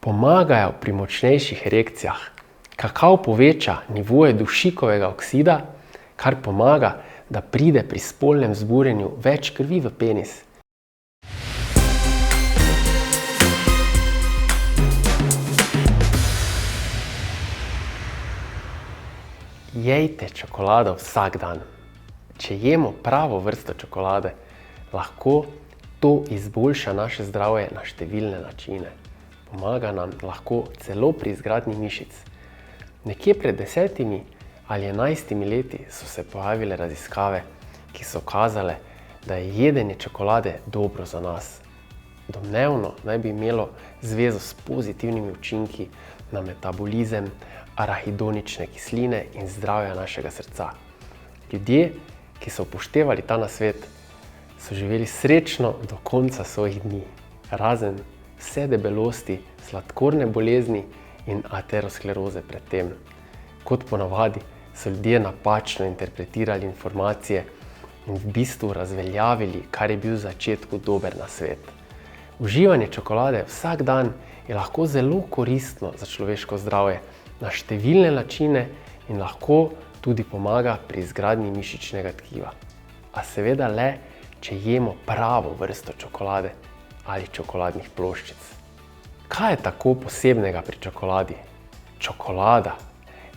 Pomagajo pri močnejših erekcijah. Kakav poveča nivoje dušikovega oksida, kar pomaga, da pride pri spolnem vzburjenju več krvi v penis. Jejte čokolado vsak dan. Če jemo pravo vrsto čokolade, lahko to izboljša naše zdravje na številne načine. Pomaga nam lahko celo pri izgradnji mišic. Nekje pred 10 ali 11 leti so se pojavile raziskave, ki so kazale, da je jedenje čokolade dobro za nas. Domnevno naj bi imelo zvezo s pozitivnimi učinki na metabolizem, arahidonične kisline in zdravje našega srca. Ljudje, ki so upoštevali ta nasvet, so živeli srečno do konca svojih dni, razen vse debelosti, sladkorne bolezni in ateroskleroze pred tem. Kot ponavadi so ljudje napačno interpretirali informacije in v bistvu razveljavili, kar je bil v začetku dober nasvet. Uživanje čokolade vsak dan je lahko zelo koristno za človeško zdravje na številne načine in lahko tudi pomaga pri izgradnji mišičnega tkiva. A seveda le, če jemo pravo vrsto čokolade ali čokoladnih ploščic. Kaj je tako posebnega pri čokoladi? Čokolada,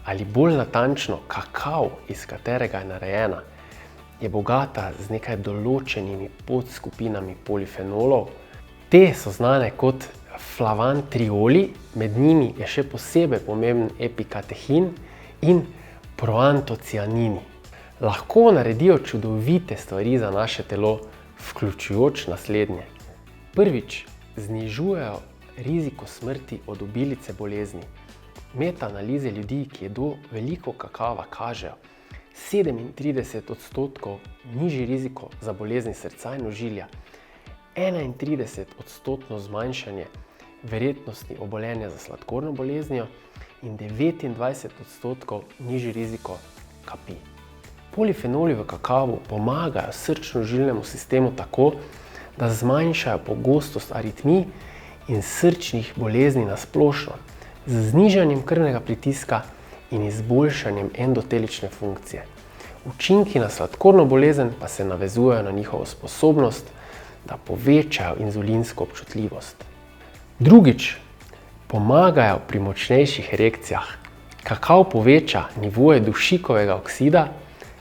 ali bolj natančno kakav, iz katerega je narejena, je bogata z nekaj določenimi podskupinami polifenolov. Te so znane kot flavantrioli, med njimi je še posebej pomemben epikatehin in proantocianini. Lahko naredijo čudovite stvari za naše telo, vključujoč naslednje. Prvič, znižujejo riziko smrti od obilice bolezni. Metaanalize ljudi, ki jedo veliko kakava, kažejo 37% nižji riziko za bolezni srca in ožilja, 31% zmanjšanje verjetnosti obolenja za sladkorno boleznijo in 29% nižji riziko kapi. Polifenoli v kakavu pomagajo srčno-žilnemu sistemu tako, da zmanjšajo pogostost aritmij in srčnih bolezni na splošno, z znižanjem krvnega pritiska in izboljšanjem endotelične funkcije. Učinki na sladkorno bolezen pa se navezujejo na njihovo sposobnost, da povečajo inzulinsko občutljivost. Drugič, pomagajo pri močnejših erekcijah. Kakav poveča nivoje dušikovega oksida,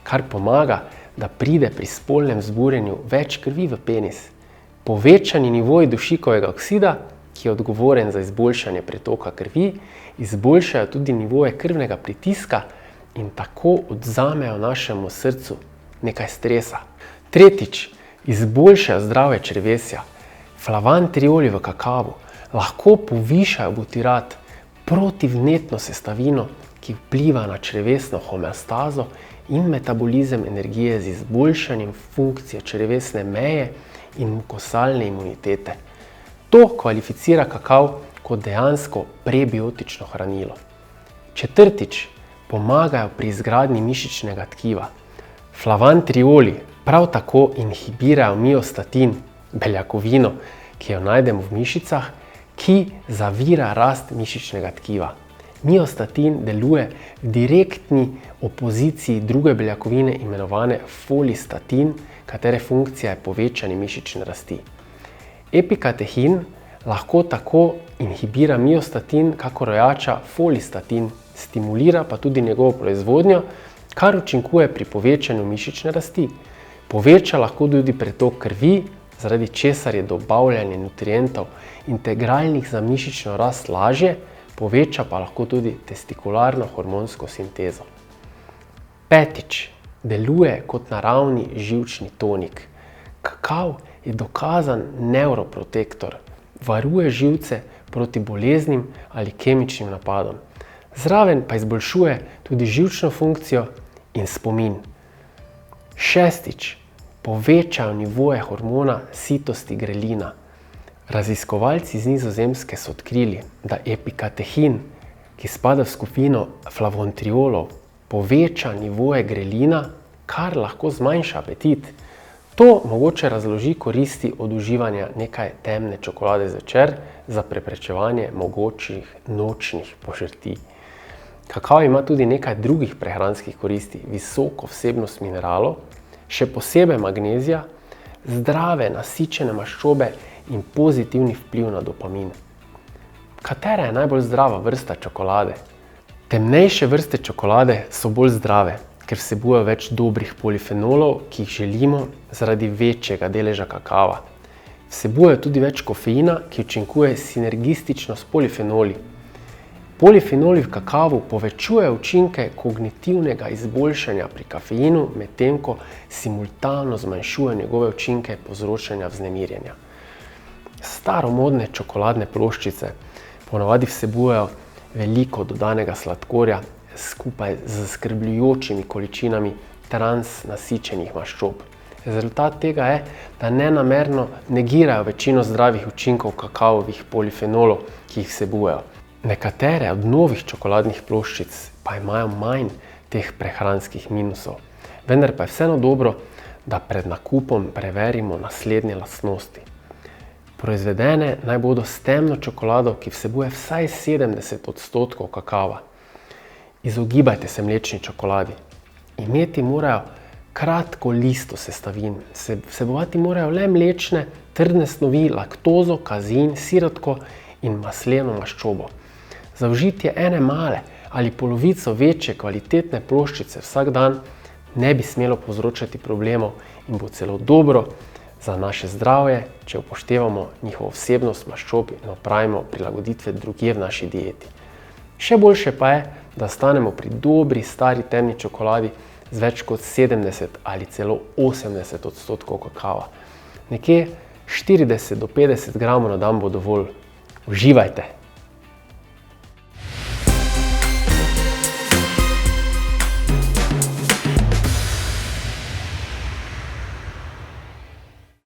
kar pomaga, da pride pri spolnem vzburjenju več krvi v penis. Povečani nivoji dušikovega oksida, ki je odgovoren za izboljšanje pretoka krvi, izboljšajo tudi nivoje krvnega pritiska in tako odvzamejo našemu srcu nekaj stresa. Tretjič, izboljšajo zdravje črevesja. Flavantrioli v kakavu lahko povišajo butirat, protivnetno sestavino, ki vpliva na črevesno homeostazo in metabolizem energije z izboljšanjem funkcije črevesne meje in mukosalne imunitete. To kvalificira kakav kot dejansko prebiotično hranilo. Četrtič, pomagajo pri izgradnji mišičnega tkiva. Flavantrioli prav tako inhibirajo miostatin, beljakovino, ki jo najdemo v mišicah, ki zavira rast mišičnega tkiva. Miostatin deluje v direktni opoziciji druge beljakovine imenovane folistatin, katere funkcija je povečanje mišične rasti. Epikatehin lahko tako inhibira miostatin, kakor ojača folistatin, stimulira pa tudi njegovo proizvodnjo, kar učinkuje pri povečanju mišične rasti. Poveča lahko tudi pretok krvi, zaradi česar je dobavljanje nutrientov integralnih za mišično rast lažje, poveča pa lahko tudi testikularno hormonsko sintezo. Petič, deluje kot naravni živčni tonik. Kakav je dokazan nevroprotektor, varuje živce proti boleznim ali kemičnim napadom. Zraven pa izboljšuje tudi živčno funkcijo in spomin. Šestič, povečajo nivoje hormona sitosti grelina. Raziskovalci iz Nizozemske so odkrili, da epikatehin, ki spada v skupino flavontriolov, poveča nivoje grelina, kar lahko zmanjša apetit. To mogoče razloži koristi od uživanja nekaj temne čokolade zvečer za preprečevanje mogočih nočnih požrtij. Kakao ima tudi nekaj drugih prehranskih koristi, visoko vsebnost mineralov, še posebej magnezija, zdrave, nasičene maščobe in pozitivni vpliv na dopamin. Katera je najbolj zdrava vrsta čokolade? Temnejše vrste čokolade so bolj zdrave, ker vsebujejo več dobrih polifenolov, ki jih želimo zaradi večjega deleža kakava. Vsebujejo tudi več kofeina, ki učinkuje sinergistično s polifenoli. Polifenoli v kakavu povečujejo učinke kognitivnega izboljšanja pri kafeinu, medtem ko simultano zmanjšuje njegove učinke povzročanja vznemirjenja. Staromodne čokoladne ploščice ponavadi vsebujejo veliko dodanega sladkorja skupaj z zaskrbljujočimi količinami transnasičenih maščob. Rezultat tega je, da nenamerno negirajo večino zdravih učinkov kakavovih polifenolov, ki jih vsebujejo. Nekatere od novih čokoladnih ploščic pa imajo manj teh prehranskih minusov, vendar pa je vseeno dobro, da pred nakupom preverimo naslednje lastnosti. Proizvedene naj bodo s temno čokolado, ki vsebuje vsaj 70% kakava. Izogibajte se mlečni čokoladi. Imeti morajo kratko listo sestavin, vsebovati morajo le mlečne, trdne snovi, laktozo, kazein, sirotko in masleno maščobo. Zaužitje ene male ali polovico večje kvalitetne ploščice vsak dan ne bi smelo povzročati problemov in bo celo dobro za naše zdravje, če upoštevamo njihovo vsebnost maščob in opravimo prilagoditve drugje v naši dieti. Še boljše pa je, da ostanemo pri dobri stari temni čokoladi z več kot 70 ali celo 80% kakava. Nekje 40 do 50 gramov na dan bo dovolj. Uživajte!